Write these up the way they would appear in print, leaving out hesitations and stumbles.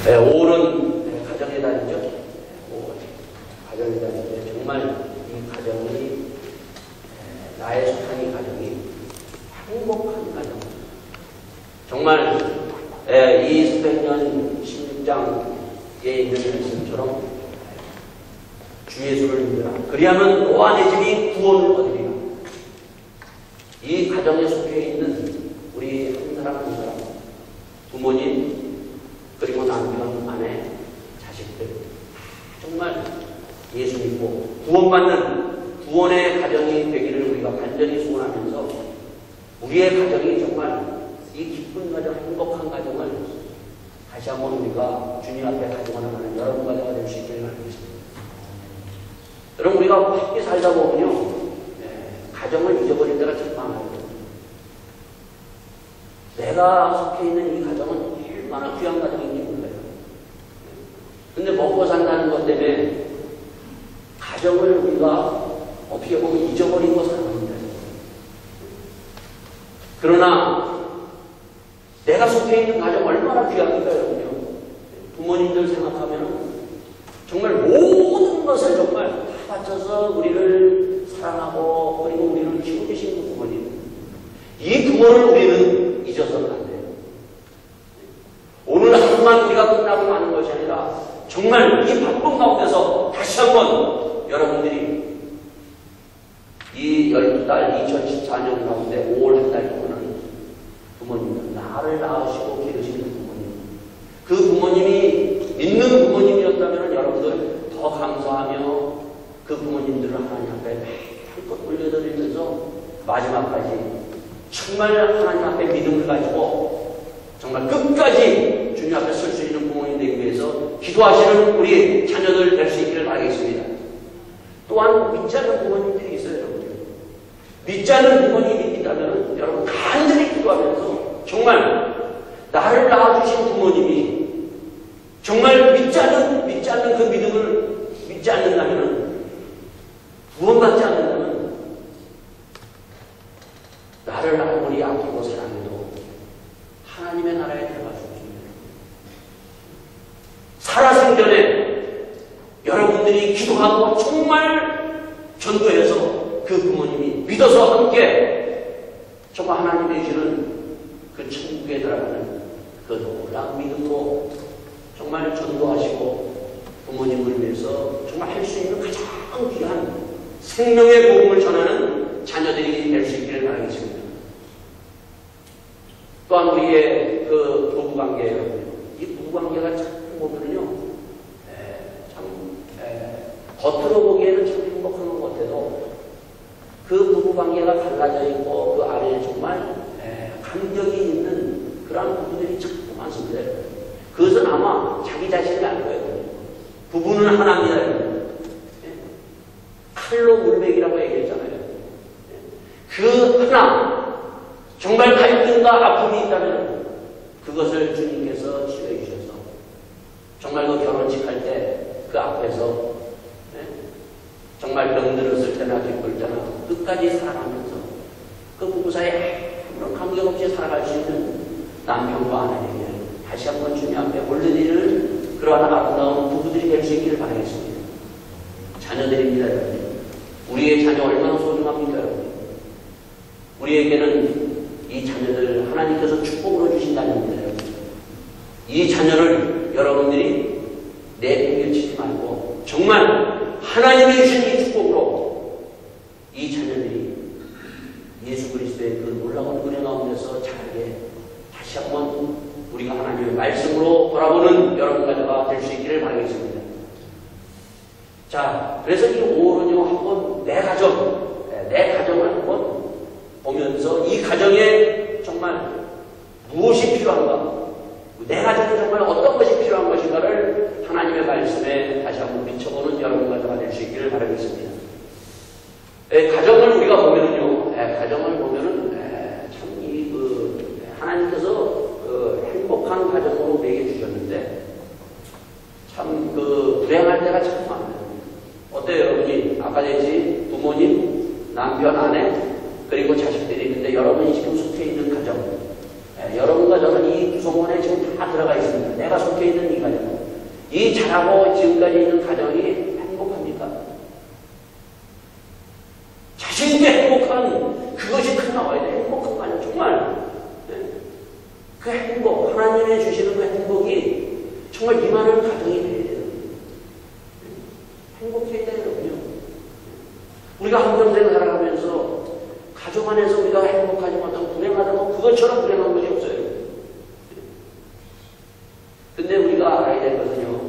5월은 가정의 달이죠. 5월 가정의 달인데 정말 이 가정이 나의 속한 이 가정이 행복한 가정. 정말 이 수백년 16장에 있는 말씀처럼 주 예수를 믿으라. 그리하면 너와 내 집이 구원을 얻으리라. 이 가정에 속해 있는 우리 한 사람 한 사람, 부모님, 그리고 남편, 아내, 자식들, 정말 예수 믿고 구원받는 구원의 가정이 되기를 우리가 간절히 소원하면서 우리의 가정이 정말 이 기쁜 가정, 행복한 가정을 다시 한번 우리가 주님 앞에 가져가는 여러분 가정가 될 수 있기를 바라겠습니다. 여러분, 우리가 함께 살다 보면요, 가정을 잊어버릴 때가 참 많아요. 내가 속해 있는 이 가정은 얼마나 귀한 가정인지 몰라요. 근데 먹고 산다는 것 때문에 가정을 우리가 어떻게 보면 잊어버리고 사는 겁니다. 그러나 내가 속해 있는 가정 얼마나 귀합니까, 여러분요? 부모님들 생각하면 정말 모든 것을 정말 다 바쳐서 우리를 사랑하고 그리고 우리를 키워주신 부모님, 이 부모를 우리는 잊어서는 안 돼요. 오늘 하루만 우리가 끝나고 마는 것이 아니라 정말 이 바쁜 가운데서 다시 한번 여러분들이 이 12달 2014년 가운데 5월 한 달 동안은 부모님들, 나를 낳으시고 기르시는 부모님, 그 부모님이 믿는 부모님이었다면 여러분들 더 감사하며 그 부모님들을 하나님 앞에 한껏 올려드리면서 마지막까지 정말 하나님 앞에 믿음을 가지고 정말 끝까지 주님 앞에 설 수 있는 부모님 되기 위해서 기도하시는 우리 자녀들 될 수 있기를 바라겠습니다. 또한 믿지 않는 부모님들이 있어요, 여러분들. 믿지 않는 부모님이 있다면 여러분 간절히 기도하면서 정말 나를 낳아주신 부모님이 정말 믿지 않는 그 믿음을 믿지 않는다면, 구원받지 않는다면 나를 아무리 아끼고 사랑해도 하나님의 나라에 들어갈 수 없습니다. 살아생전에 여러분들이 기도하고 정말 전도해서 그 부모님이 믿어서 함께 정말 하나님이 주시는 그 천국에 들어가는 그 놀라운 믿음으로 정말 전도하시고 부모님을 위해서 정말 할 수 있는 가장 귀한 생명의 복음을 전하는 자녀들이 될 수 있기를 바라겠습니다. 또한 우리의 그 부부관계예요. 이 부부관계가 참 보면요, 겉으로 보기에는 참 행복한 것 같아도 그 부부관계가 달라져 있고 그 안에 정말 감격이 있는 그런 부부들이 참 많습니다. 그것은 아마 자기 자신이 알 거예요. 부부는 하나입니다. 칼로 물맥이라고 얘기했잖아요. 그 하나, 정말 갈등과 아픔이 있다면 그것을 주님께서 치료해 주셔서 정말 그 결혼식 할 때 그 앞에서 정말 병들었을 때나 기쁠 때나 끝까지 살아가면서 그 부부 사이에 아무런 관계 없이 살아갈 수 있는 남편과 아내에게 다시 한번 주님 앞에 올려드리는 그러한 아름다운 부부들이 될 수 있기를 바라겠습니다. 자녀들입니다, 여러분. 우리의 자녀 얼마나 소중합니까, 여러분? 우리에게는 이 자녀들 하나님께서 축복으로 주신 자녀입니다, 여러분. 이 자녀를 여러분들이 내팽개치지 말고 정말 하나님이 주신 이 축복으로 이 자녀들이 예수 그리스도의 그 놀라운 은혜 가운데서 자라게 다시 한번 우리가 하나님의 말씀으로 돌아보는 여러분과 될 수 있기를 바라겠습니다. 자, 그래서 이 5월은요, 한번 내 가정을 한번 보면서 이 가정에 정말 무엇이 필요한가, 내 가정에 정말 어떤 것이 필요한 것인가를 하나님의 말씀에 다시 한번 비춰보는 여러분과 될 수 있기를 바라겠습니다. 가정을 우리가 보면은요, 가정을 보면은 참 하나님께서 행복한 가정으로 우리에게 주셨는데 참 불행할 때가 참 많아요. 어때요, 여러분이? 아까 얘기했지, 부모님, 남편, 아내, 그리고 자식들이 있는데 여러분이 지금 속해 있는 가정, 여러분과 저는 이 구성원에 지금 다 들어가 있습니다. 내가 내가 속해 있는 이 가정, 이 잘하고 지금까지 있는 가정이 행복합니까? 자신있게 행복한 그것이 큰 나와야 돼. 행복한 가정 정말 그 행복, 하나님이 주시는 그 행복이 정말 임하는 가정이 돼야 돼요. 행복해야 되거든요. 우리가 한평생 살아가면서 가족 안에서 우리가 행복하지 못하고 불행하다고 그것처럼 불행한 것이 없어요. 근데 우리가 알아야 될 것은요,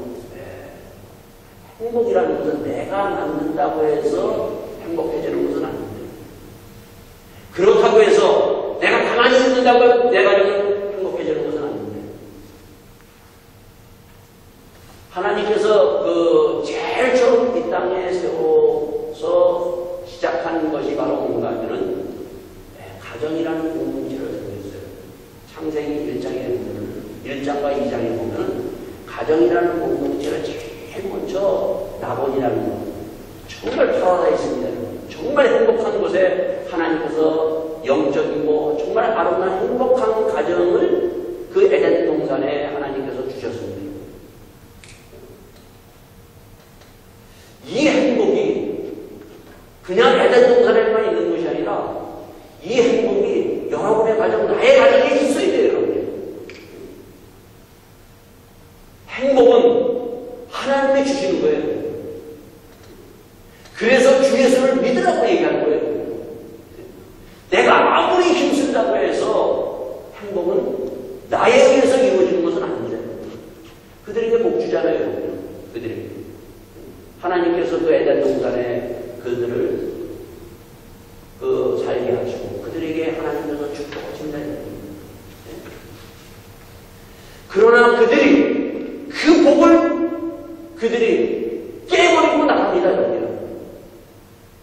행복이라는 것은 내가 만든다고 해서 행복해지는 것은 아닙니다. 그렇다고 해서 내가 가만히 있는다고 내 가정이 행복해지는 것은 아닙니다. 하나님께서 그 제일 처음 이 땅에 세워서 시작한 것이 바로 뭔가 하면은 가정이라는 공동체를 세웠어요. 창세기 1장과 2장에 보면 가정이라는 공동체를 제일 먼저 낙원이라는 것, 정말 파라다이스입니다. 정말 행복한 곳에 하나님께서 영적이고 정말 아름다운 행복한 가정을 그 에덴 동산에 하나님께서 주셨습니다. 이 행복이 그냥 에덴 동산에만 있는 것이 아니라 이 행복이 여러분의 가정, 나의 가정에 있어야 돼요, 여러분. 행복은 하나님이 주시는 거예요. 그래서 주 예수를 믿으라고 얘기한 거예요. 내가 아무리 힘쓴다고 해서 행복은 나에 의해서 이루어지는 것은 아닙니다. 그들에게 복 주잖아요. 그들에게. 하나님께서 그 에덴 동산에 그들을 살게 하시고 그들에게 하나님께서 축복하신다. 그러나 그들이 그 복을 그들이 깨버리고 나갑니다.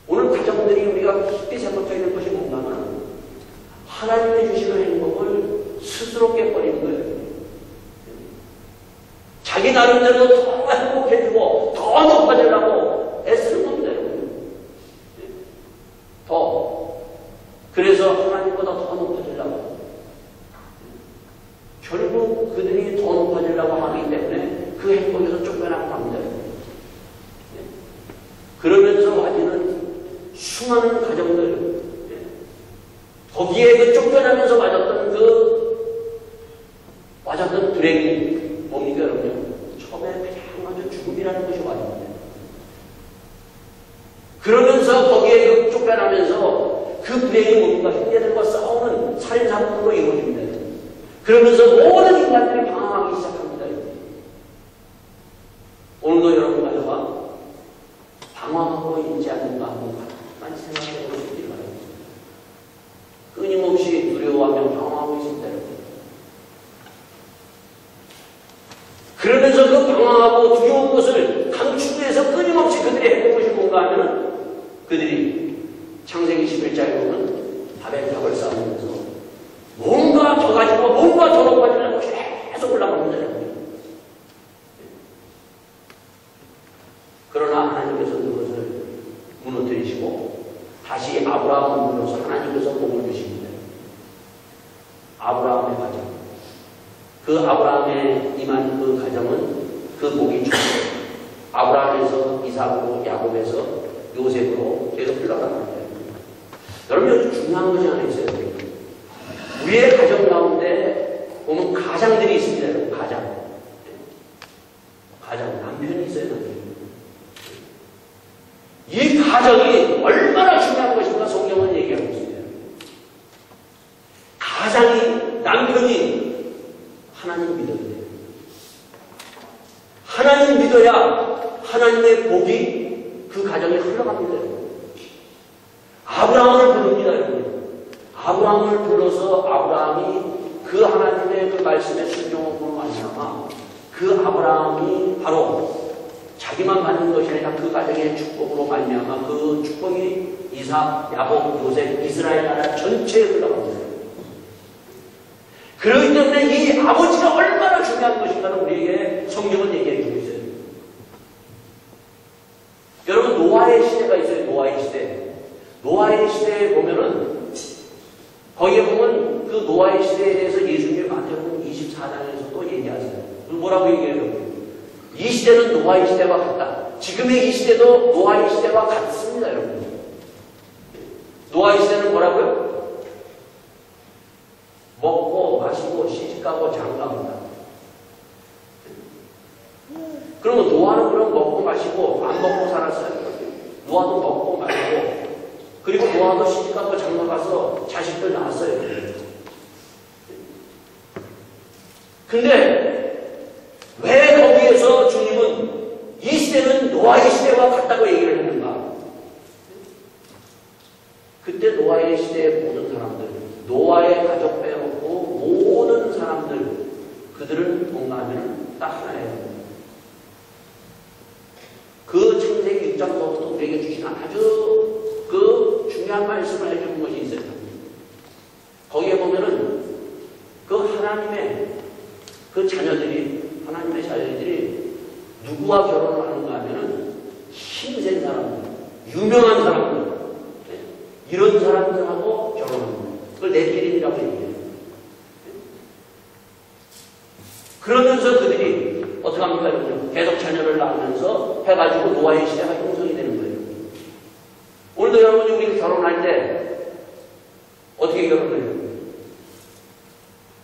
오늘 가정들이 우리가 깊이 생각해야 될 것이 뭔가 하면 하나님이 주시는 행복을 스스로 깨버리는 거예요. 자기 나름대로 더 행복해지고 더 높아지려고 애쓰는 겁니다. 더. 그래서 하나님보다 더 높아지려고. 결국 그들이 더 높아지려고 하기 때문에 그 행복에서 쫓겨나고 갑니다. 그러면서 가지는 수많은 가정들, 거기에 그 쫓겨나면서 맞았던 불행이 뭡니까, 여러분? 처음에 그냥 아주 죽음이라는 것이 왔는데. 그러면서 거기에 그 쫓겨나면서 그 불행이 뭡니까? 형제들과 싸우는 살인사건으로 이루어집니다. 그러면서 모든 인간들이 방황하기 시작합니다. 오늘도 여러분 가져가 방황하고 있지 않는가 한번 많이 생각해 보시기 바랍니다. 끊임없이 두려워하며 방황하고 있습니다. 그러면서 그 방황하고 두려운 것을 감추기 위해서 끊임없이 그들이 해본 것이 뭔가 하면 그들이 창세기 11장에 보면 바벨탑을 쌓으면서 뭔가 더 가지고 뭔가 더 높아지려고 계속 올라갑니다. 그러나 하나님께서 그것을 무너뜨리시고 다시 아브라함을 불러서 하나님께서 복을 주십니다. 아브라함의 가정. 그 아브라함에 임한 그 가정은 그 복이 주고 아브라함에서 이삭으로 야곱에서 요셉으로 계속 흘러갑니다. 여러분 여기 중요한 것이 하나 있어요. 우리의 가정 가운데 보면 가장들이 있습니다. 여러분. 가장. 남편이 있어요. 남편이. 이 가정이 얼마나 중요한 것인가 성경은 얘기하고 있습니다. 가장이, 남편이 하나님 믿어야 돼요. 하나님 믿어야 하나님의 복이 그 가정에 흘러갑니다. 아브라함을 부릅니다. 여러분. 아브라함을 불러서 아브라함이 그 하나님의 그 말씀에 순종함으로 말미암아 그 아브라함이 바로 자기만 받는 것이 아니라 그 가정의 축복으로 말미암아 그 축복이 이삭, 야곱, 요셉, 이스라엘 나라 전체에 흘러갑니다. 그렇기 때문에 이 아버지가 얼마나 중요한 것인가를 우리에게 성경은 얘기해 주고 있어요. 여러분 노아의 시대가 있어요. 노아의 시대. 노아의 시대에 보면은 거기에 보면 그 노아의 시대에 대해서 예수님이 마태복음 24장에서 또 얘기하세요. 뭐라고 얘기해요? 이 시대는 노아의 시대와 같다. 지금의 이 시대도 노아의 시대와 같습니다, 여러분. 노아의 시대는 뭐라고요? 먹고 마시고 시집가고 장가온다. 그러면 노아는 그럼 먹고 마시고 안 먹고 살았어요. 노아도 먹고 마시고 그리고 노아도 시집가고 장가가서 자식들 낳았어요. 근데 왜 거기에서 주님은 이 시대는 노아의 시대와 같다고 얘기를 했는가? 그때 노아의 시대의 모든 사람들, 노아의 가족 빼놓고 모든 사람들, 그들은 뭔가 하면 딱 하나예요. 그 창세기 6장서부터 우리에게 주신 아주 그 중요한 말씀을 해주는 것이 있어요. 거기에 보면은 그 하나님의 그 자녀들이, 하나님의 자녀들이 누구와 결혼을 하는가 하면은 힘센 사람들, 유명한 사람들, 이런 사람들하고 결혼합니다. 그걸 네피림이라고 얘기해요. 그러면서 그들이 어떻게 합니까? 계속 자녀를 낳으면서 해가지고 노아의 시대가 형성이 되는 거예요. 오늘도 여러분이 우리 결혼할 때 어떻게 결혼해요?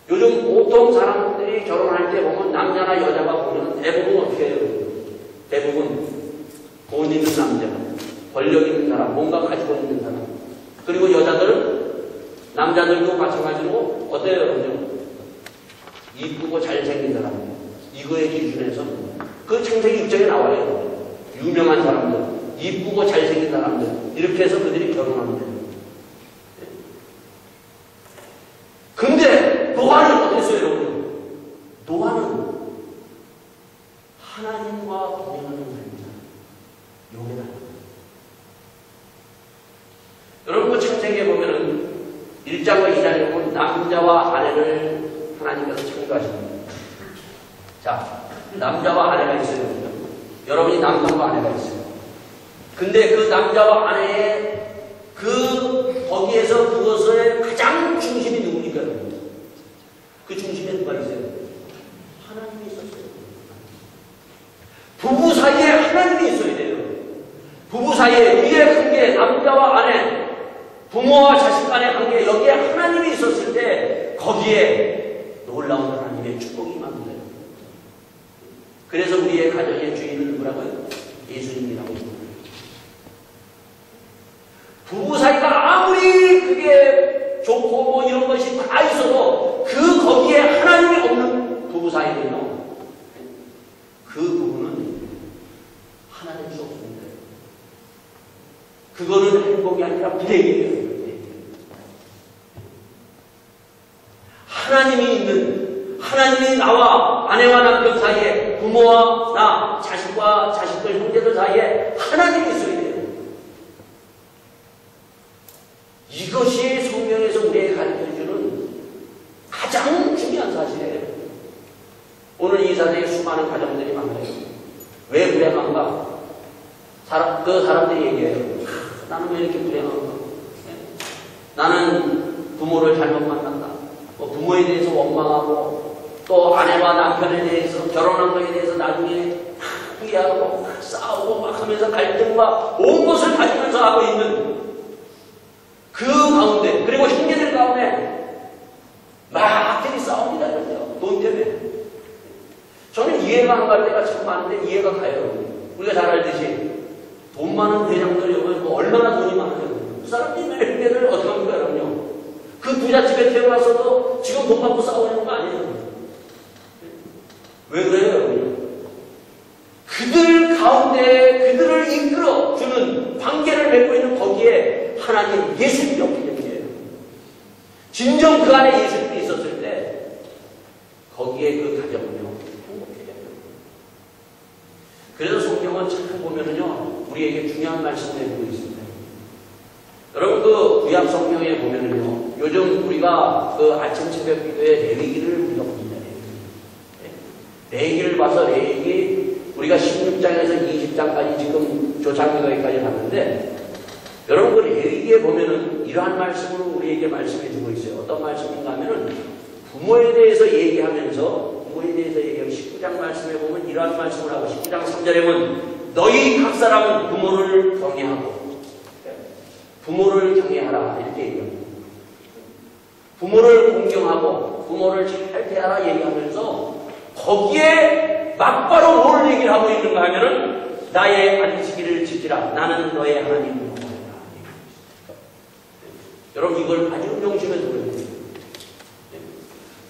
요즘 보통 사람들이 결혼할 때 보면 남자나 여자가 보면 대부분 어떻게 해요? 대부분 돈 있는 남자, 권력 있는 사람, 뭔가 가지고 있는 사람. 그리고 여자들은 남자들도 마찬가지로 어때요, 여러분요? 이쁘고 잘생긴 사람. 이거의 기준에서 그 창세기 6장에 나와요. 유명한 사람들, 이쁘고 잘생긴 사람들, 이렇게 해서 그들이 결혼하면 돼요. 근데 노아는 어땠어요, 여러분? 노아는 하나님과 동행하는 사람입니다. 용해다. 여러분 그 창세기에 보면은 1장과 2장에 보면 남자와 아내를 하나님께서 창조하십니다. 자, 남자와 아내가 있어요. 여러분이 남자와 아내가 있어요. 근데 그 남자와 아내의 거기에서 그것의 가장 중심이 누굽니까? 그 중심에 누가 있어요? 하나님이 있었어요. 부부 사이에 하나님이 있어야 돼요. 부부 사이에 위의 관계, 남자와 아내, 부모와 자식 간의 관계, 여기에 하나님이 있었을 때 거기에 놀라운 하나님의 축복이 임합니다. 그래서 우리의 가정의 주인은 누구라고요? 예수님이라고 합니다. 부부 사이가 아무리 그게 좋고 뭐 이런 것이 다 있어도 거기에 하나님이 없는 부부 사이는요, 그 부부는 하나 될 수 없습니다. 그거는 행복이 아니라 불행이에요. 하나님이 있는, 하나님이 나와 아내와 남편 사이에, 부모와 나, 자식과 자식들, 형제들 사이에 하나님이 있어야 돼요. 이것이 성경에서 우리에게 가르쳐주는 가장 중요한 사실이에요. 오늘 이 사회에 수많은 가정들이 많아요. 왜 불행한가? 그 사람들이 얘기해요. 나는 왜 이렇게 불행한가? 나는 부모를 잘못 만났다. 부모에 대해서 원망하고, 또 아내와 남편에 대해서, 결혼한 것에 대해서 나중에 후회하고 싸우고 막 하면서 갈등과 온 것을 가지면서 하고 있는 그 가운데, 그리고 형제들 가운데 막들이 싸웁니다. 돈 때문에. 저는 이해가 안 갈 때가 참 많은데 이해가 가요. 우리가 잘 알듯이 돈 많은 대장들이 뭐 얼마나 돈이 많아요. 그 사람들이 형제들 어떻게 합니까, 여러분요? 그 부잣집에 태어나서도 지금 돈 받고 싸우는 거 아니에요. 왜 그래요, 여러분요? 그들 가운데 그들을 이끌어주는 관계를 맺고 있는 거기에 하나님 예수님이 없기 때문이에요. 진정 그 안에 예수님이 있었을 때 거기에 그 가정은요 행복해져요. 그래서 성경은 참 보면은요 우리에게 중요한 말씀을 해주고 있습니다. 여러분 그 구약 성경에 보면은요 요즘 우리가 그 아침 새벽 기도에 레위기를 우리가 봅니다. 레위기를 봐서 레위기 우리가 16장에서 20장까지 지금 조창기도에까지 갔는데 여러분 그 레위기에 보면은 이러한 말씀으로 우리에게 말씀해 주고 있어요. 어떤 말씀인가 하면은 부모에 대해서 얘기하면서 부모에 대해서 얘기하고 19장 말씀에 보면 이러한 말씀을 하고 19장 3절에 보면 너희 각 사람은 부모를 경외하고 부모를 경외하라 이렇게 얘기합니다. 부모를 공경하고 부모를 잘 대하라 얘기하면서 거기에 막바로 뭘 얘기를 하고 있는가 하면은 나의 안식일을 지키라. 나는 너의 하나님 여호와이라. 여러분 이걸 아주 명심해서 그래요.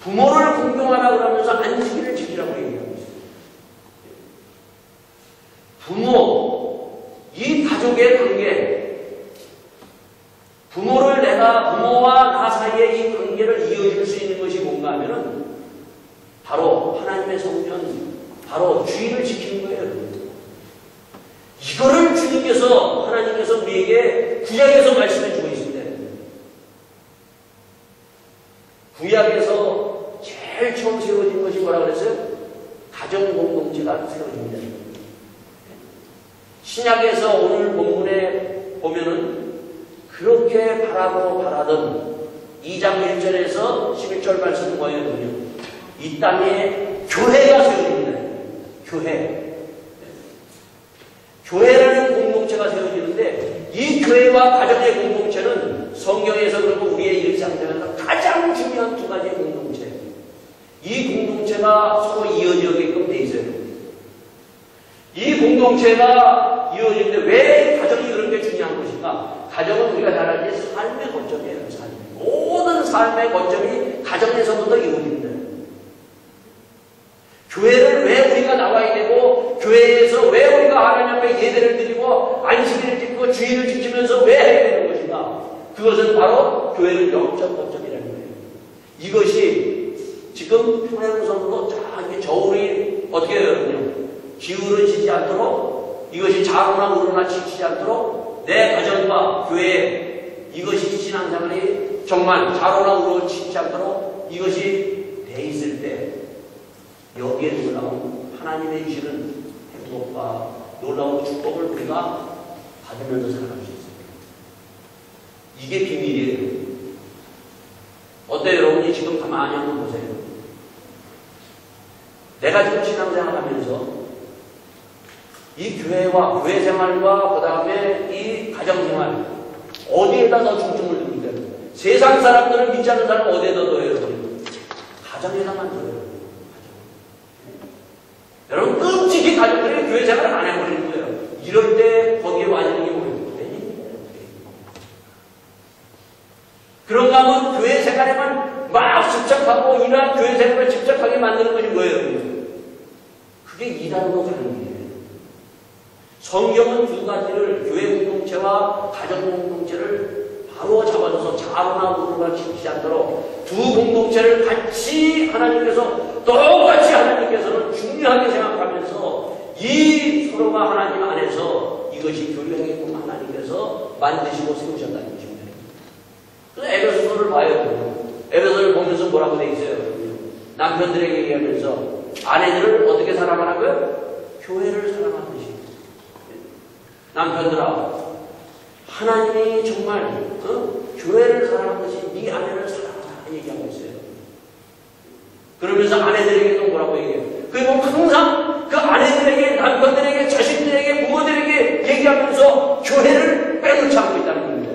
부모를 공경하라 그러면서 안식일을 지키라고 얘기하고 있어요. 부모, 이 가족의 관계, 부모를 내가 부모와 나 사이에 이 관계를 이어줄 수 있는 것이 뭔가 하면은 바로 하나님의 성전, 바로 주의를 지키는 거예요. 이거를 주님께서 하나님께서 우리에게 구약에서 말씀해 주고 있습니다. 구약에서 제일 처음 세워진 것이 뭐라고 그랬어요? 가정 공동체가 세워집니다. 신약에서 오늘 본문에 보면은 그렇게 바라던 2장 1절에서 11절 말씀은 뭐예요? 이 땅에 교회가 세워집니다. 교회라는 공동체가 세워지는데 이 교회와 가정의 공동체는 성경에서 그리고 우리의 일상생활에서 가장 중요한 두 가지의 공동체. 이 공동체가 서로 이어지게끔 돼 있어요. 이 공동체가 이어지는데 왜 가정이 그렇게 중요한 것인가? 가정은 우리가 잘 알지 삶의 거점이에요. 모든 삶의 거점이 가정에서부터 이루어집니다. 교회를 왜 우리가 나와야 되고 교회에서 왜 우리가 하나님 앞에 예배를 드리고 안식일을 지키고 주일을 지키면서 왜 해야 되는 것인가? 그것은 바로 교회는 영적 거점이라는 거예요. 이것이 지금 평양성도 저기 저울이 어떻게 해요? 여러분요? 기울어지지 않도록 이것이 자로나 우로나 치지 않도록 내 가정과 교회 이것이 신앙생활이 정말 자로나 우로 치지 않도록 이것이 돼 있을 때 여기에 놀라운 하나님의 주시는 행복과 놀라운 축복을 우리가 받으면서 살아갈 수 있습니다. 이게 비밀이에요. 어때요? 여러분이 지금 가만히 한번 보세요. 내가 지금 신앙생활 하면서 이 교회와 교회 생활과 그 다음에 이 가정생활 어디에다 더 중점을 둡니까? 세상 사람들은 믿지 않는 사람은 어디에다 둬요? 가정에다만 둬요. 여러분 끔찍이 가족들이 교회 생활을 안 해버리는 거예요. 이럴 때 거기에 와지는 게 뭐예요? 그런가 하면 교회 생활에만 막 집착하고 이러한 교회 생활을 집착하게 만드는 것이 뭐예요? 그게 이단으로 가는 길이에요. 성경은 두 가지를 교회 공동체와 가정 공동체를 바로 잡아줘서 자로나 우로나 지키지 않도록 두 공동체를 같이 하나님께서 똑같이 하나님께서는 중요하게 생각하면서 이 서로가 하나님 안에서 이것이 교류하게끔 하나님께서 만드시고 세우셨다는 것입니다. 그래서 에베소서를 봐요. 에베소서를 보면서 뭐라고 돼 있어요? 남편들에게 얘기하면서 아내들을 어떻게 사랑하라고요? 교회를 사랑하듯이. 남편들아, 하나님이 정말 교회를 사랑하듯이 네 아내를 사랑하라 얘기하고 있어요. 그러면서 아내들에게도 뭐라고 얘기해요? 그리고 항상 그 아내들에게, 남편들에게, 자식들에게, 부모들에게 얘기하면서 교회를 빼놓지 않고 있다는 겁니다.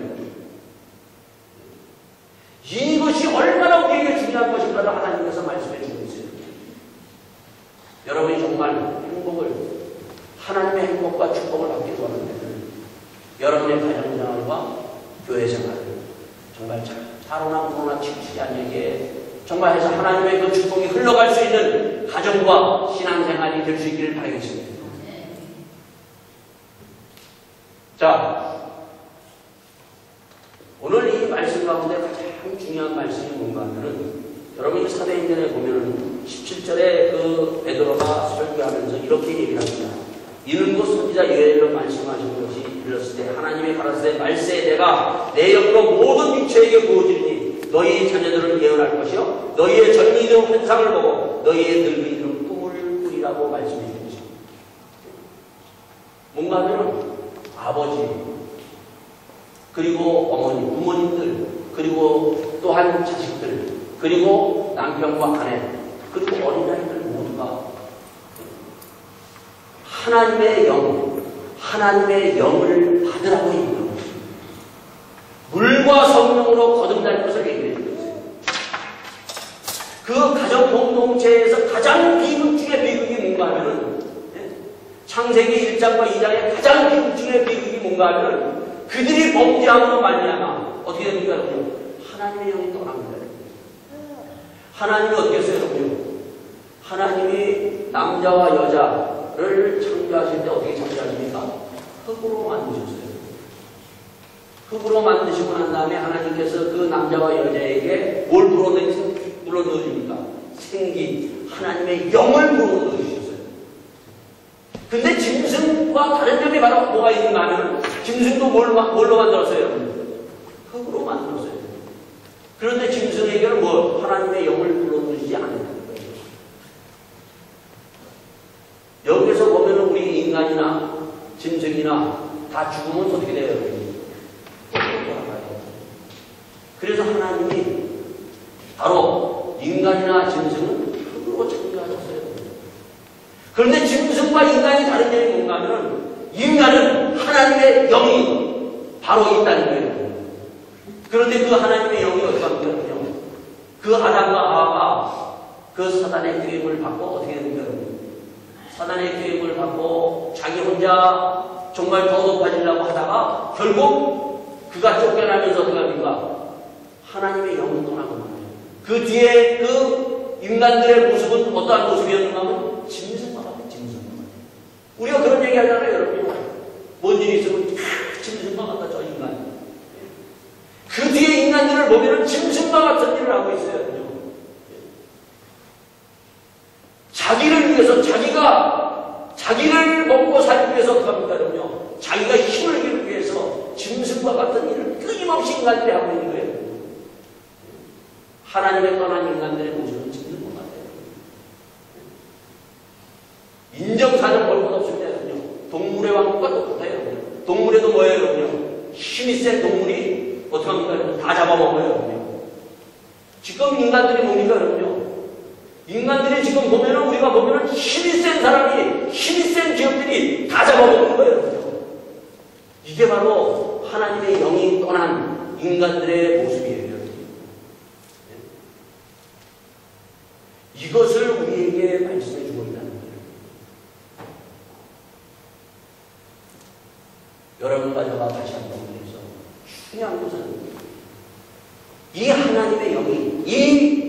이것이 얼마나 우리에게 중요한 것인가를 하나님께서 말씀해 주고 있어요. 여러분이 정말 행복을, 하나님의 행복과 축복을 받기 원하는 여러분의 가정생활과 교회생활을 정말 자로나 우로나 치우치지 않게 정말 해서 하나님의 그 축복이 흘러갈 수 있는 가정과 신앙생활이 될 수 있기를 바라겠습니다. 자, 오늘 이 말씀 가운데 가장 중요한 말씀이 뭔가 하면은 여러분이 사도행전에 보면은 17절에 그 베드로가 설교하면서 이렇게 얘기를 합니다. 이는 곧 선지자 요엘로 말씀하신 것이 이르렀을 때 하나님의 가라사대 말세에 내가 내 영으로 모든 육체에게 부어주리니 너희의 자녀들은 예언할 것이요 너희의 젊은이들은 환상을 보고 너희의 늙은이들은 꿈을 꾸리라고 말씀해 주십니다. 뭔가 하면 아버지 그리고 어머니 부모님들 그리고 또한 자식들 그리고 남편과 아내 그리고 어린아이들 하나님의 영, 하나님의 영을 받으라고 얘기하고 있습니다. 물과 성령으로 거듭날 것을 얘기해 주고 있어요. 그 가정 공동체에서 가장 비극중의 비극이 뭔가 하면은, 창세기 1장과 2장의 가장 비극중의 비극이 뭔가 하면은, 그들이 범죄함으로 말미암아 어떻게 됩니까, 여러분? 하나님의 영이 떠납니다. 하나님이 어떻게 했어요, 여러분? 하나님이 남자와 여자를 창조하실 때 어떻게 창조하십니까? 흙으로 만드셨어요. 흙으로 만드시고 난 다음에 하나님께서 그 남자와 여자에게 뭘 불어넣으십니까? 생기, 하나님의 영을 불어넣으셨어요. 근데 짐승과 다른 점이 바로 뭐가 있는가 하면, 짐승도 뭘로 만들었어요? 흙으로 만들었어요. 그런데 짐승에게는 뭐 하나님의 영을 불어넣으시지 않는다는 거예요. 여기서 보면 우리 인간이나 짐승이나 다 죽으면 어떻게 돼요? 그래서 하나님이 바로 인간이나 짐승은 흙으로 창조하셨어요. 그런데 짐승과 인간이 다른 점이 뭔가 하면, 인간은 하나님의 영이 바로 있다는 거예요. 그런데 그 하나님의 영이 어떻게 합니까? 그 아담과 하와가 그 사단의 유혹을 받고 어떻게 됩니까? 사단의 유혹을 받고 자기 혼자 정말 더 높아지려고 하다가 결국 그가 쫓겨나면서 어떻게 합니까? 하나님의 영은 떠나고 말이에요. 그 뒤에 그 인간들의 모습은 어떠한 모습이었는가 하면 짐승과 같아요. 짐승과 같아요. 우리가 그런 얘기 하잖아요, 여러분. 뭔 일이 있으면 짐승과 같다, 저 인간. 그 뒤에 인간들을 보면 짐승과 같은 일을 하고 있어요. 자기를 위해서, 자기를 먹고 살기 위해서 어떻게 합니까? 자기가 힘을 기르기 위해서 짐승과 같은 일을 끊임없이 인간들이 하고 있는 거예요. 하나님의 떠난 인간들의 모습은 짐승과 같아요. 인정사정 볼 것 없습니다. 동물의 왕국과 똑같아요. 동물에도 뭐예요? 힘이 센 동물이 어떻게 합니까? 다 잡아먹어요. 지금 인간들이 뭡니까? 인간들이 지금 보면은, 우리가 보면은 힘이 센 사람이, 힘이 센 기업들이 다 잡아먹는 거예요. 이게 바로 하나님의 영이 떠난 인간들의 모습이에요. 이것을 우리에게 말씀해 주고 있다는 거예요. 여러분과 저가 다시 한번 해서 중요한 것은 이 하나님의 영이, 이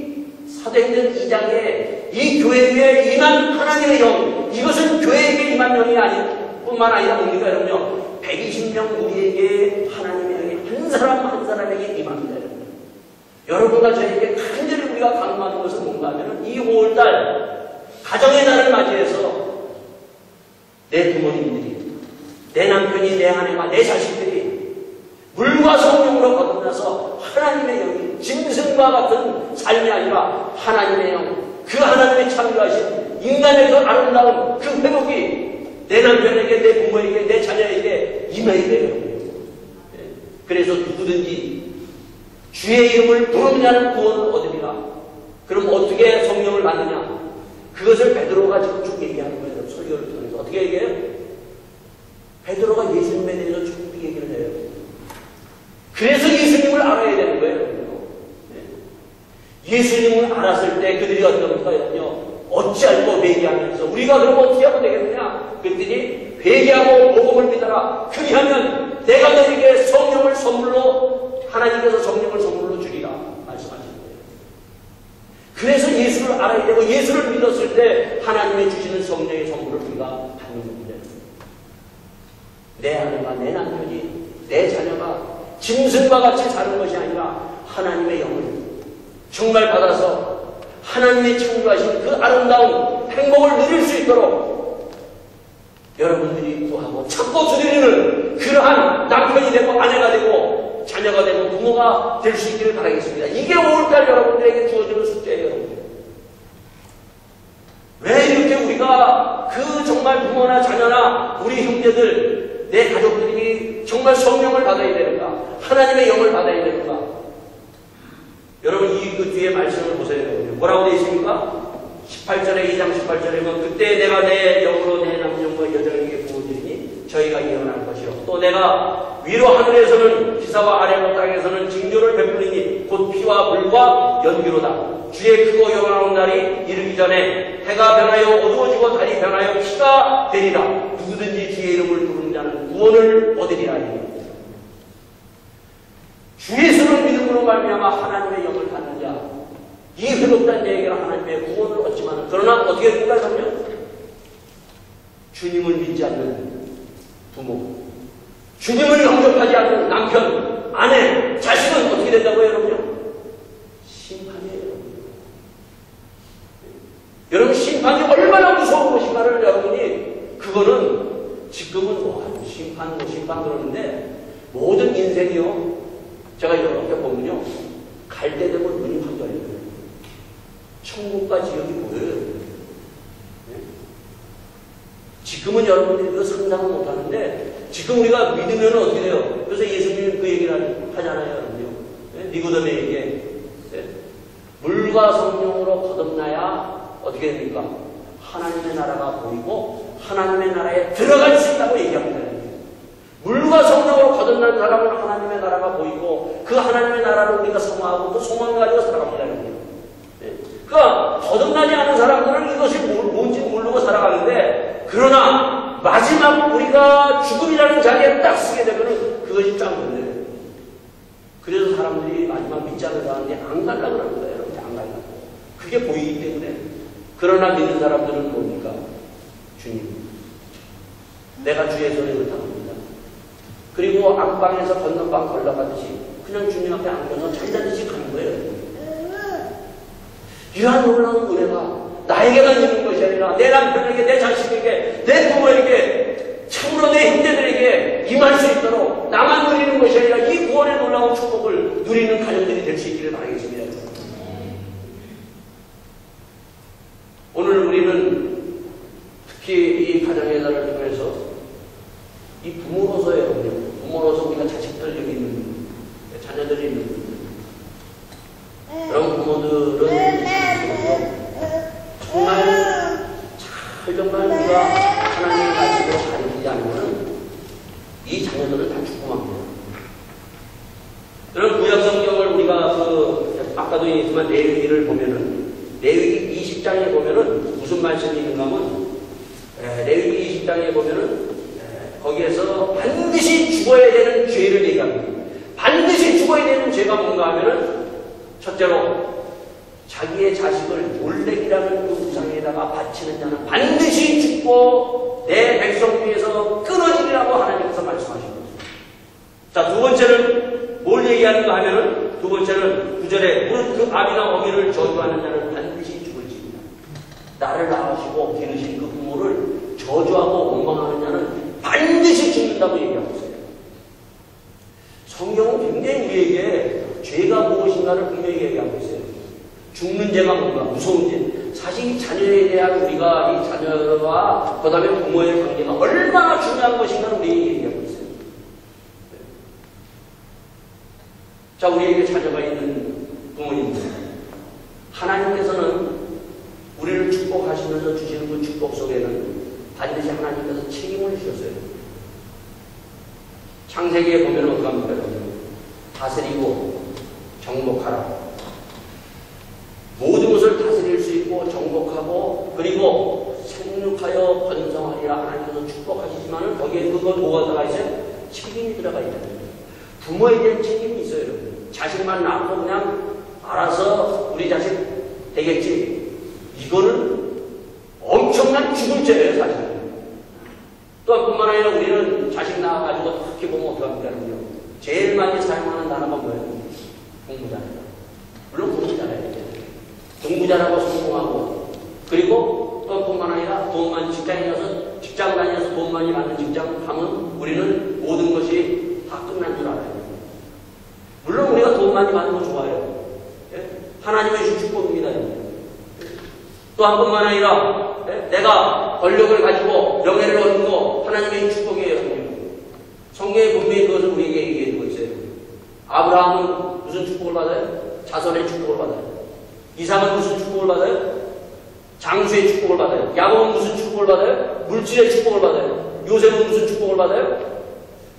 사도행전 2장에 이 교회에 임한 하나님의 영, 이것은 교회에게 임한 영이 뿐만 아니라 뭡니까, 여러분요? 120명 우리에게 하나님의 영이 한 사람 한 사람에게 임합니다. 여러분과 저에게 간절히 우리가 강조하는 것은 뭔가 하면, 이 5월달 가정의 날을 맞이해서 내 부모님들이, 내 남편이, 내 아내와 내 자식들이 물과 성령으로 거듭나서 하나님의 영이 짐승과 같은 삶이 아니라 하나님의 영, 그 하나님의 창조하신 인간의 그 아름다운 그 회복이 내 남편에게, 내 부모에게, 내 자녀에게 임해야 돼요. 그래서 누구든지 주의 이름을 부르느냐는 구원을 얻으리라. 그럼 어떻게 성령을 받느냐? 그것을 베드로가 지금 쭉 얘기하는 거예요. 설교를 통해서. 어떻게 얘기해요? 베드로가 예수님에 대해서 쭉 얘기를 해요. 그래서 예수님을 알아야 되는 거예요. 예수님을 알았을 때 그들이 어떻습니까? 어찌 알고 회개하면서, 우리가 그럼 어떻게 하면 되겠느냐? 그랬더니 회개하고 복음을 믿어라. 그리하면 내가 너에게 성령을 선물로, 하나님께서 성령을 선물로 주리라 말씀하시는 거예요. 그래서 예수를 알아야 되고, 예수를 믿었을 때 하나님의 주시는 성령의 선물을 우리가 받는 겁니다. 내 아내가, 내 남편이, 내 자녀가 짐승과 같이 사는 것이 아니라 하나님의 영을 정말 받아서 하나님의 창조하신 그 아름다운 행복을 누릴 수 있도록 여러분들이 구하고 찾고 두드리는 그러한 남편이 되고 아내가 되고 자녀가 되고 부모가 될 수 있기를 바라겠습니다. 이게 5월달 여러분들에게 주어지는 숙제예요. 왜 이렇게 우리가 그 정말 부모나 자녀나 우리 형제들, 내 가족들이 정말 성령을 받아야 되는가? 하나님의 영을 받아야 되는가? 여러분, 그 뒤에 말씀을 보세요. 뭐라고 되어 있습니까? 18절에, 2장 18절에 보면, 그때 내가 내 영으로 내 남편과 여자 저희가 예언할 것이요 또 내가 위로 하늘에서는 기사와 아래로 땅에서는 징조를 베풀리니 곧 피와 불과 연기로다. 주의 크고 영원한 날이 이르기 전에 해가 변하여 어두워지고 달이 변하여 피가 되리라. 누구든지 주의 이름을 부르는 자는 구원을 얻으리라. 주 예수를 믿음으로 말미암아 하나님의 영을 받는 자, 이 회복된 자에게는 하나님의 구원을 얻지만 그러나 어떻게 된다면요? 주님을 믿지 않는 부모, 주님을 영접하지 않는 남편, 아내, 자식은 어떻게 된다고요, 여러분요? 심판이에요. 여러분, 심판이 얼마나 무서운 것인가를 여러분이, 그거는 지금은 심판 그러는데, 모든 인생이요, 제가 이렇게 보면요, 갈 때 되면 눈이 확 열려요. 천국과 지옥이 보여요. 지금은 여러분들이 그 상상을 못하는데 지금 우리가 믿으면 어떻게 돼요? 그래서 예수님이 그 얘기를 하잖아요. 여러분요. 니고데모에게 물과 성령으로 거듭나야 어떻게 됩니까? 하나님의 나라가 보이고 하나님의 나라에 들어갈 수 있다고 얘기합니다. 물과 성령으로 거듭난 사람은 하나님의 나라가 보이고 그 하나님의 나라를 우리가 소망하고 그 소망을 가지고 살아갑니다. 그러니까 거듭나지 않은 사람들은 이것이 뭔지 모르고 살아가는데 그러나 마지막 우리가 죽음이라는 자리에 딱 쓰게 되면 그것이 쫙 문제예요. 그래서 사람들이 마지막 믿지 않는 사람들이 안 가려고 그러는 거예요. 안 가려고. 그게 보이기 때문에. 그러나 믿는 사람들은 뭡니까? 주님. 내가 주의 소리를 당합니다. 그리고 안방에서 건너방 걸러가듯이 그냥 주님 앞에 앉아서 잠자듯이 가는 거예요. 이러한 놀라운 은혜가 나에게만 있는 것이 아니라 내 남편에게, 내 자식에게, 내 부모에게, 참으로 내 형제들에게 임할 수 있도록 나만 누리는 것이 아니라 이 구원의 놀라운 축복을 누리는 가정들이 될 수 있기를 바라겠습니다. 오늘 우리는 특히 이 가정의 날을 통해서 이 부모로서 여러분요, 부모로서 우리가 자식들 여기 있는 분, 자녀들이 있는 분, 그런 부모들은 정말 우리가 하나님의 말씀으로 가르치지 않으면 이 자녀들은 다 죽음합니다. 그런 구약성경을 우리가 아까도 얘기했지만 레위기를 보면은 레위기 20장에 보면은 무슨 말씀이 있는가 하면 레위기 20장에 보면은 거기에서 반드시 죽어야 되는 죄를 얘기합니다. 반드시 죽어야 되는 죄가 뭔가 하면은 첫째로 자기의 자식을 몰렉이라는 그 우상에다가 바치는 자는 반드시 죽고 내 백성 중에서 끊어지리라고 하나님께서 말씀하십니다. 자, 두 번째는 뭘 얘기하는가 하면은 두 번째는 9절에 무릇 그 아비나 어미를 저주하는 자는 반드시 죽을지니라. 나를 낳으시고 기르신 그 부모를 저주하고 원망하는 자는 반드시 죽는다고 얘기하고 있어요. 성경은 굉장히 우리에게 죄가 무엇인가를 분명히 얘기하고 있어요. 죽는 죄가 뭔가, 무서운 죄. 사실 이 자녀에 대한 우리가 이 자녀와 그 다음에 부모의 관계가 얼마나 중요한 것인가를 우리에게 얘기하고 있어요. 자, 우리에게 자녀가 있는 부모님들. 하나님께서는 우리를 축복하시면서 주시는 그 축복 속에는 반드시 하나님께서 책임을 주셨어요. 창세기에 보면 어떻게 합니까? 다스리고 정복하라. 모든 것을 다스릴 수 있고 정복하고 그리고 생육하여 번성하리라 하나님께서 축복하시지만 거기에 그거 뭐가 들어가 있어요? 책임이 들어가 있다는 거예요. 부모에 대한 책임이 있어요. 여러분. 자식만 낳고 그냥 알아서 우리 자식 되겠지. 이거는 엄청난 죽을 죄예요, 사실은. 또 뿐만 아니라 우리는 자식 낳아가지고 특히 보면 어떻게 합니까? 제일 많이 사용하는 단어가 뭐예요? 공부 잘해라. 물론 공부 잘해야 돼요. 공부 잘하고 성공하고 그리고 또 뿐만 아니라 직장 다녀서 돈 많이 받는 직장 가면 우리는 모든 것이 다 끝난 줄 알아요. 물론 우리가 돈 많이 받는 거 좋아요. 하나님의 주신 축복입니다. 또 한 번만 아니라 내가 권력을 가지고 명예를 얻는 거 하나님의 축복이에요. 성경에 분명히 그것을 우리에게 얘기해주고 있어요. 아브라함은 무슨 축복을 받아요? 자손의 축복을 받아요. 이삭은 무슨 축복을 받아요? 장수의 축복을 받아요. 야곱은 무슨 축복을 받아요? 물질의 축복을 받아요. 요셉은 무슨 축복을 받아요?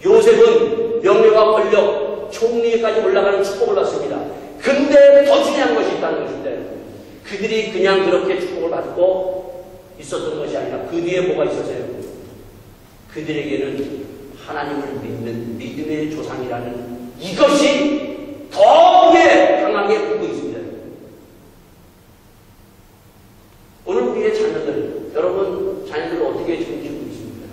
요셉은 명예와 권력, 총리까지 올라가는 축복을 받습니다. 근데 더 중요한 것이 있다는 것인데 그들이 그냥 그렇게 축복을 받고 있었던 것이 아니라 그 뒤에 뭐가 있었어요? 그들에게는 하나님을 믿는 믿음의 조상이라는 이것이 더 위에 강하게 붙고 있습니다. 오늘 우리의 자녀들, 여러분 자녀들을 어떻게 지금 키우고 있습니까?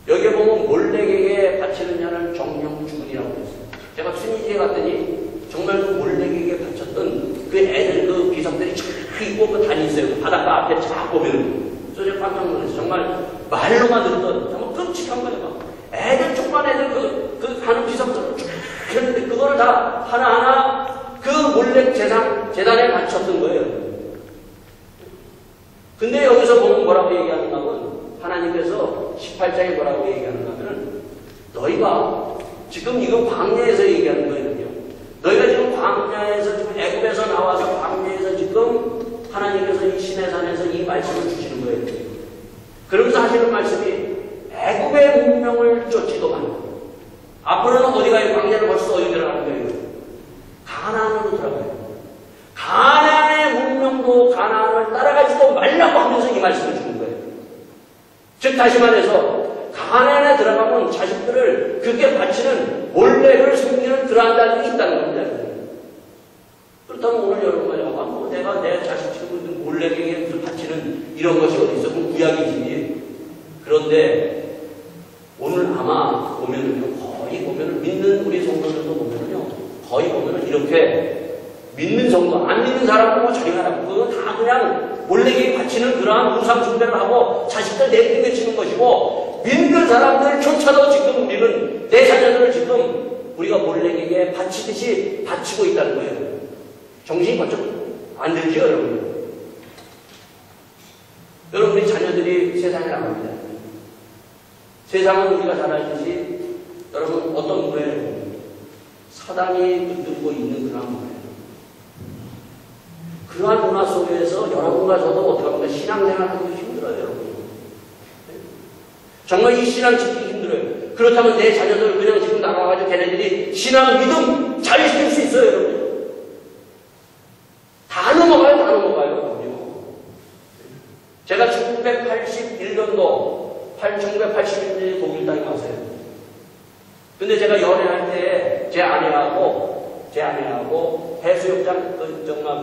여기에 보면 몰렉에게 바치는 자는 정령주군이라고 했어요. 제가 춘희지에 갔더니 정말 그 몰렉에게 바쳤던 그 애들, 그 비석들이 쫙 있고 그 단이 있어요. 그 바닷가 앞에 쫙 보면. 그래서 제가 깜짝 놀랐어요. 정말 말로만 듣던 정말 끔찍한 거예요. 막. 애들 조그만 애들 그 하는 비석들을 쫙 했는데 그거를 다 하나하나 그 몰렉 재단에 바쳤던 거예요. 근데 여기서 보면 뭐라고 얘기하는가 하면 하나님께서 18장에 뭐라고 얘기하는가 하면 너희가 지금 이거 광야에서 얘기하는 거거든요. 너희가 지금 광야에서 지금 애굽에서 나와서 광야에서 지금 하나님께서 이 시내산에서 이 말씀을 주시는 거예요. 그러면서 하시는 말씀이 애굽의 문명을 쫓지도만 앞으로는 어디 가요? 광야를 벌써 어디 들어가는 거예요? 가나안으로 들어가요. 가나안의 문명도 가나안을 따라가지도 말라고 하면서 이 말씀을 주는 거예요. 즉 다시 말해서 가나안에 들어가면 자식들을 그렇게 바치는 몰렉을 숨기는 그러한 자들이 있다는 겁니다. 그렇다면 오늘 여러분과 뭐 내가 내 자식 친구들 몰렉에게 바치는 이런 것이 어디 있어? 그럼 구약이지. 그런데 오늘 아마 보면은요, 거의 보면은 믿는 우리 성도들도 보면은요, 거의 보면은 이렇게 믿는 성도, 안 믿는 사람 보고 저리 가라고 그거 다 그냥 몰렉에게 바치는 그러한 우상 숭배를 하고 자식들 내팽개치는 것이고 믿는 사람들조차도 지금 우리는 내 자녀들을 지금 우리가 몰렉에게 바치듯이 바치고 있다는 거예요. 정신이 번쩍 안 들죠, 여러분? 여러분, 우리 자녀들이 세상에 나갑니다. 세상은 우리가 잘 알듯이 여러분 어떤 문화예요? 사단이 흔들고 있는 그런 문화예요. 그러한 문화 속에서 여러분과 저도 어떻게 합니까? 신앙생활 하기도 힘들어요, 여러분. 정말 이 신앙 지키기 힘들어요. 그렇다면 내 자녀들 그냥 지금 나가가지고 걔네들이 신앙 믿음 잘 지킬 수 있어요, 여러분. 다 넘어가요. 제가 1981년도 1981년에 독일 땅에 왔어요. 근데 제가 연애할 때 제 아내하고 해수욕장 정말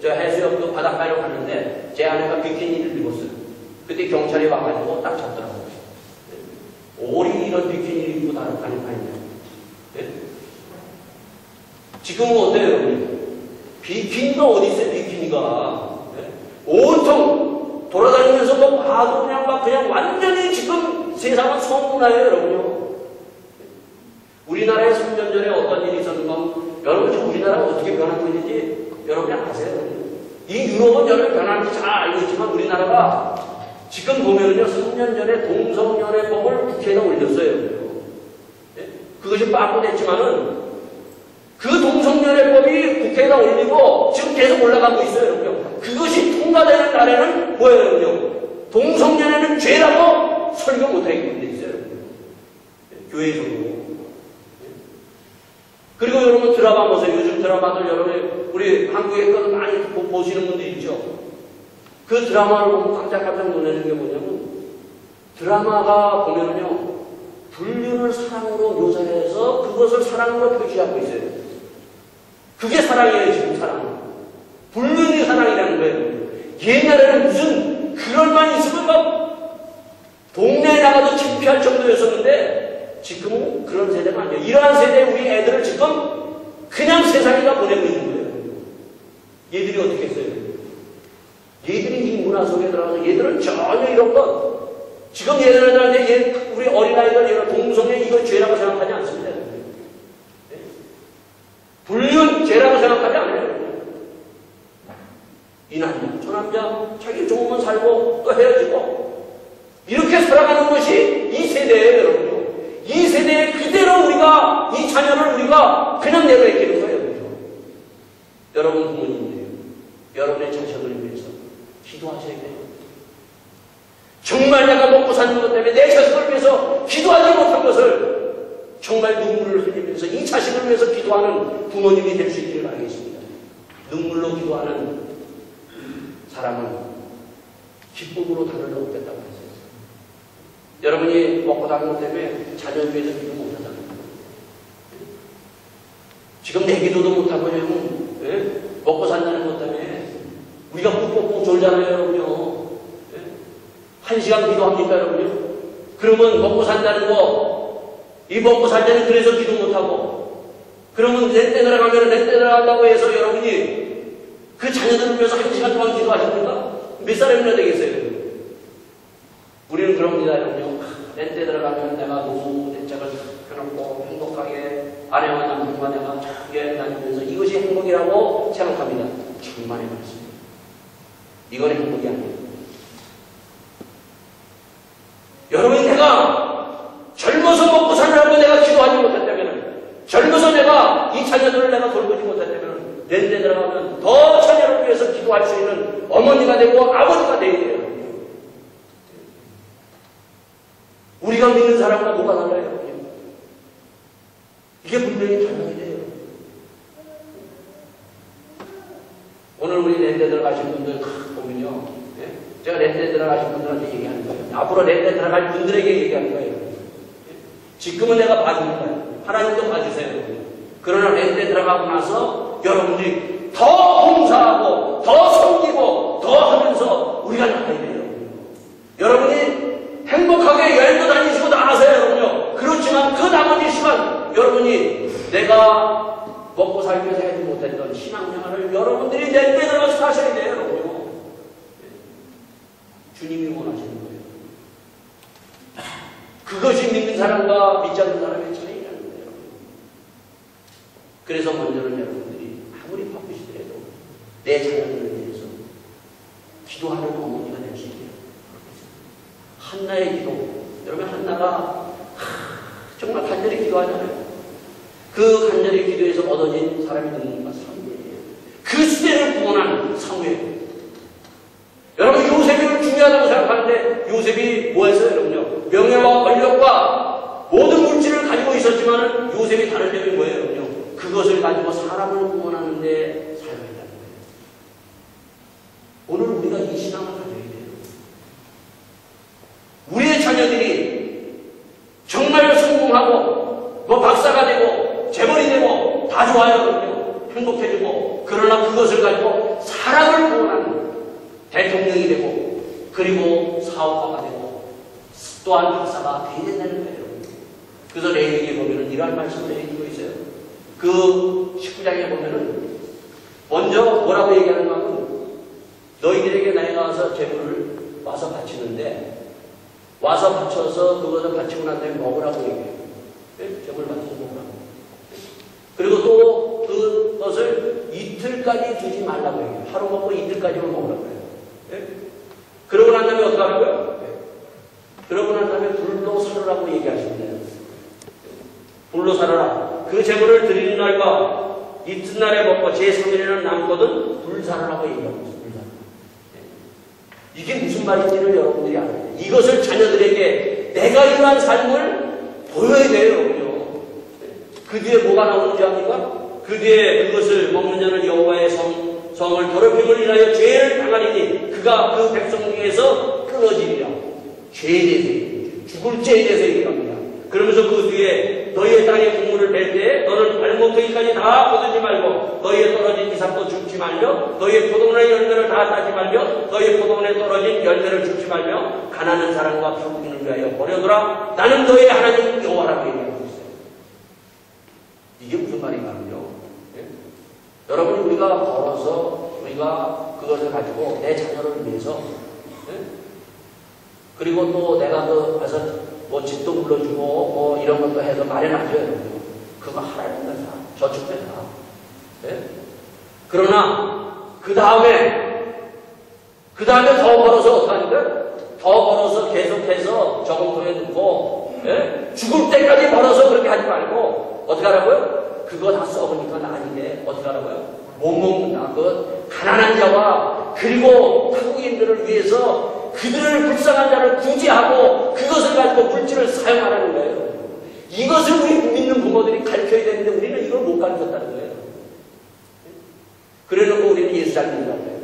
저 해수욕 그 바닷가로 갔는데 제 아내가 비키니를 입었어요. 그때 경찰이 와가지고 딱 잡더라고요. 오리 이런 비키니를 입고 다니냐. 네? 지금은 어때요? 비키니가 어디 있어요? 비키니가. 네? 온통 돌아다니면서 뭐 봐도 그냥 완전히 지금 세상은 성문화예요, 여러분요. 우리나라에 3년 전에 어떤 일이 있었는가? 여러분, 우리나라가 어떻게 변하고 있는지 여러분이 아세요? 이 유럽은 여러분이 변하는지 잘 알고 있지만 우리나라가 지금 보면은요, 3년 전에 동성연애법을 국회에다 올렸어요. 네? 그것이 빠꾸됐지만은 그 동성연애법이 국회에다 올리고 지금 계속 올라가고 있어요, 여러분요. 그것이 통과되는 날에는 뭐예요, 여러분요? 동성연애는 죄라고 설교 못하게 돼 있어요. 교회에서도. 그리고 여러분 드라마 보세요. 요즘 드라마들 여러분 우리 한국에 거 많이 보시는 분들 있죠. 그 드라마를 보면 깜짝깜짝 놀라는 게 뭐냐면 드라마가 보면은요 불륜을 사랑으로 묘사해서 그것을 사랑으로 표시하고 있어요. 그게 사랑이에요. 지금 사랑. 불륜이 사랑이라는 거예요. 옛날에는 무슨 그런 만 있으면 막 동네에 나가도 창피할 정도였었는데 지금은 그런 세대가 아니에요. 이러한 세대의 우리 애들을 지금 그냥 세상에다 보내고 있는 거예요. 얘들이 어떻게 했어요? 얘들이 이 문화 속에 들어가서 얘들은 전혀 이런 것 지금 얘들한테 우리 어린아이들 이런 동성애 이거 죄라고 생각하지 않습니다. 불륜 죄라고 생각하지 않아요. 이 남자, 저 남자 자기 좋으면 살고 또 헤어지고 이렇게 살아가는 것이 이 세대예요, 여러분. 이 세대에 그대로 우리가 이 자녀를 우리가 그냥 내버리는 거예요. 그렇죠? 여러분 부모님들, 여러분의 자녀들을 위해서 기도하셔야 돼요. 정말 정말 내가 먹고 사는 것 때문에 내 자식을 위해서 기도하지 못한 것을 정말 눈물을 흘리면서 이 자식을 위해서 기도하는 부모님이 될 수 있기를 바라겠습니다. 눈물로 기도하는 사람은 기쁨으로 달을 얻겠다고 했어요. 여러분이 먹고 사는 것 때문에 자녀를 위해서 기도 못하잖아요. 지금 내 기도도 못하고 형, 예? 먹고 산다는 것 때문에 우리가 꾹꾹꾹 졸잖아요, 여러분요. 예? 1시간 기도합니까, 여러분요? 그러면 먹고 산다는 거, 이 먹고 살 때는 그래서 기도 못하고, 그러면 내 때 들어가면 내 때 들어간다고 해서 여러분이 그 자녀들을 위해서 1시간 동안 기도하십니까? 몇 사람이나 되겠어요? 우리는 그럽니다, 여러분요. 내 때 들어가면 내가 노후 대책을 펴놓고 행복하게 아내와 남편과 내가 좋게 다니면서 이것이 행복이라고 생각합니다. 정말의 말씀입니다. 이건 행복이 아니에요. 여러분이 내가 젊어서 먹고 살려고 내가 기도하지 못했다면, 젊어서 내가 이 자녀들을 내가 돌보지 못했다면, 내 때 들어가면 더 자녀를 위해서 기도할 수 있는 어머니가 되고 아버지가 되어야 돼요. 우리가 믿는 사람과 뭐가 달라요? 이게 분명히 달라야 돼요. 오늘 우리 랜드 들어가신 분들 보면요. 예? 제가 랜드 들어가신 분들한테 얘기하는 거예요. 앞으로 랜드 들어갈 분들에게 얘기하는 거예요. 예? 지금은 내가 봐주는 거예요. 하나님도 봐주세요. 그러나 랜드 들어가고 나서 여러분들이 더 봉사하고 더 섬기고 더 하면서 우리가 나가야 돼요. 여러분이 행복하게 여행도 다니시고 나가세요, 여러분요. 그렇지만 그 나머지 시간 여러분이 내가 먹고 살기 위해서 하지 못했던 신앙생활을 여러분들이 내 때 들어가서 사셔야 돼요, 여러분요. 주님이 원하시는 거예요. 그것이 믿는 사람과 믿지 않는 사람의 차이라는 거예요. 그래서 먼저는 여러분들이 아무리 바쁘시더라도 내 자녀들을 위해서 기도하는 어머니가 될 수 있게요. 한나의 기도. 여러분, 한나가 정말 간절히 기도하잖아요. 그 간절히 기도에서 얻어진 사람이 누군가? 사무엘이에요. 그 시대를 구원한 사무엘. 여러분, 요셉이 중요하다고 생각하는데 요셉이 뭐 했어요, 여러분요? 명예와 권력과 모든 물질을 가지고 있었지만 요셉이 다른 점이 뭐예요, 여러분요? 그것을 가지고 사람을 구원하는 데 사용했다는 거예요. 오늘 우리가 이 신앙을 가져야 돼요. 우리의 자녀들이 정말 성공하고 뭐 박사가 되고 재벌이 되고 다 좋아요. 행복해지고, 그러나 그것을 가지고 사람을 구원하는 대통령이 되고 그리고 사업가가 되고 또한 박사가 되어야 된다는 거예요. 그래서 레위기에 보면은 이러한 말씀을 해주고 있어요. 그 19장에 보면은 먼저 뭐라고 얘기하는가 하면 너희들에게 내가 와서 재물을 와서 바치는데 와서 바쳐서 그것을 바치고 난 다음에 먹으라고 얘기해요. 재물 바쳐서 먹으라고. 그리고 또 그것을 이틀까지 주지 말라고 얘기해요. 하루 먹고 이틀까지만 먹으라고 해요. 그러고 난 다음에 어떻게 하라고요? 그러고 난 다음에 불로 사르라고 얘기하십니다. 불로 사르라. 그 재물을 드리는 날과 이튿날에 먹고 제3일에는 남거든 불사르라고 얘기하고 있어요. 이게 무슨 말인지를 여러분들이 알아야 돼요. 이것을 자녀들에게 내가 이러한 삶을 보여야 돼요, 여러분요. 그 뒤에 뭐가 나오는지 압니까? 그 뒤에 그것을 먹는 자는 여호와의 성을 더럽힘을 인하여 죄를 당하리니 그가 그 백성 중에서 끊어지리라. 죄에 대해서, 죽을 죄에 대해서 얘기합니다. 그러면서 그 뒤에 너희의 땅에 국물을 뺄 때 너는 발목터기까지 다 거두지 말고 너희의 떨어진 이삭도 줍지 말며 너희의 포도원의 열매를 다 따지 말며 너희의 포도원에 떨어진 열매를 줍지 말며 가난한 사람과 병기는 위하여 버려두라. 나는 너희의 하나님 여호와라고 얘기하고 있어요. 이게 무슨 말인가요? 예? 여러분, 우리가 벌어서 우리가 그것을 가지고 내 자녀를 위해서, 예? 그리고 또 내가 그 가서 뭐 집도 불러주고 뭐 이런 것도 해서 마련하죠. 그거 하라는 거야. 저축해라. 예? 그러나 그 다음에 더 벌어서 어떡하니까? 더 벌어서 계속해서 저금통에 넣고, 예? 죽을 때까지 벌어서 그렇게 하지 말고 어떻게 하라고요? 그거 다 썩으니까 아닌데 어떻게 하라고요? 못 먹는다. 그 가난한 자와 그리고 타국인들을 위해서 그들을 불쌍한 자를 구제하고 그것을 가지고 물질을 사용하라는 거예요. 이것을 우리 믿는 부모들이 가르쳐야 되는데 우리는 이걸 못 가르쳤다는 거예요. 그래 놓고 우리는 예수 잘 믿는다는 거예요.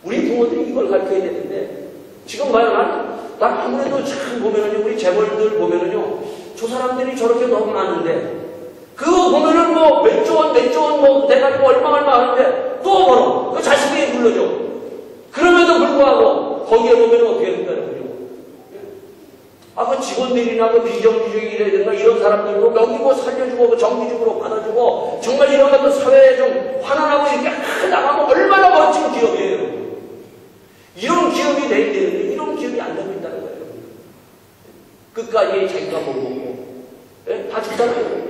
우리 부모들이 이걸 가르쳐야 되는데 지금 봐요. 난 아무래도 참 보면은요, 우리 재벌들 보면은요, 저 사람들이 저렇게 너무 많은데 그거 보면은 뭐 몇 조 원 뭐 돼가지고 얼마 하는데 또 벌어. 그 자식에게 불러줘. 그럼에도 불구하고 거기에 보면 어떻게 된다는 거죠. 그 직원들이나 그 비정규직이라든가 이런 사람들도 여기 뭐 살려주고 뭐 정기적으로 받아주고 정말 이런 것도 사회에 좀 환원하고 이렇게 나가면 얼마나 멋진 기업이에요. 이런 기업이 돼야 되는데 이런 기업이 안 되고 있다는 거예요. 끝까지 자기가 못 먹고 다 죽잖아요.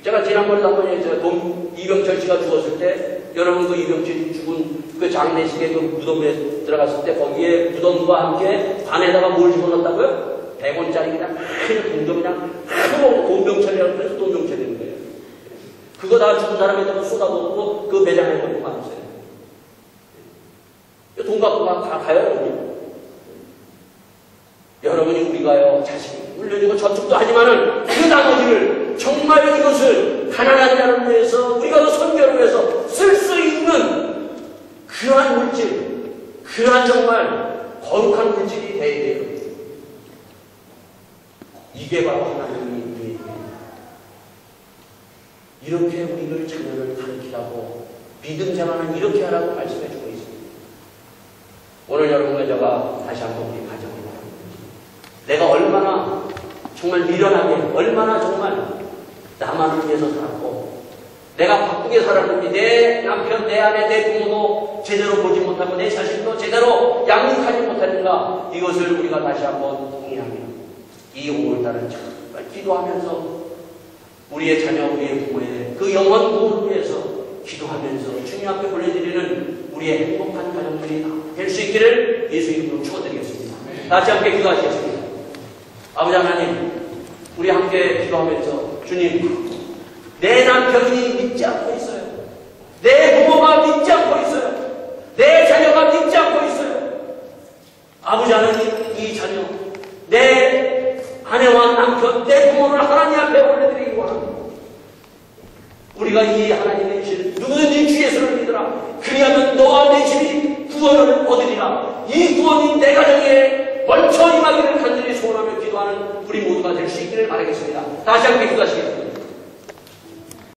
제가 지난번에 한번 이병철 씨가 죽었을 때 여러분 그 이병철이 죽은 그 장례식에 그 무덤에 들어갔을 때 거기에 무덤과 함께 반에다가 뭘 집어넣었다고요? 100원짜리 그냥 큰 동전 그냥 큰 돈병철이라고 해서 돈병철이 거예요. 그거 다 죽은 사람에다가 쏟아붓고 그 매장에 놓고 가셨어요. 돈 갖고 다 가요, 여러분. 여러분이 우리가요, 자식 물려주고 저축도 하지만은 그 나머지를 정말 이것을 가난한 자를 위해서 우리가 그 선교를 위해서 쓸 수 있는 그러한 물질, 그러한 정말 거룩한 물질이 돼야 돼요. 이게 바로 하나님이 우리에게 이렇게 우리를 자녀를 가르치라고 믿음 생활은 이렇게 하라고 말씀해주고 있습니다. 오늘 여러분과 제가 다시 한번 우리 가정을 내가 얼마나 정말 미련하게 얼마나 정말 나만을 위해서 살았고 내가 바쁘게 살았는지 내 남편, 내 아내, 내 부모도 제대로 보지 못하고 내 자식도 제대로 양육하지 못했는가 이것을 우리가 다시 한번 통일합니다. 이 5월달은 정말 기도하면서 우리의 자녀, 우리의 부모의 그 영원 구원을 위해서 기도하면서 주님 앞에 보내드리는 우리의 행복한 가정들이 될 수 있기를 예수 이름으로 축원드리겠습니다. 다시 함께 기도하시겠습니다. 아버지 하나님, 우리 함께 기도하면서 주님, 내 남편이 믿지 않고 있어요. 내 부모가 믿지 않고 있어요. 내 자녀가 믿지 않고 있어요. 아버지 하나님, 이 자녀, 내 아내와 남편, 내 부모를 하나님 앞에 올려드리기 원합니다. 우리가 이 하나님의 실 누구든지 주 예수를 믿으라. 그리하면 너와 내 집이 구원을 얻으리라. 이 구원이 내 가정에 멀쩡히 임하기를 간절히 소원하며 기도하는 우리 모두가 될 수 있기를 바라겠습니다. 다시 함께 기도하시겠습니다.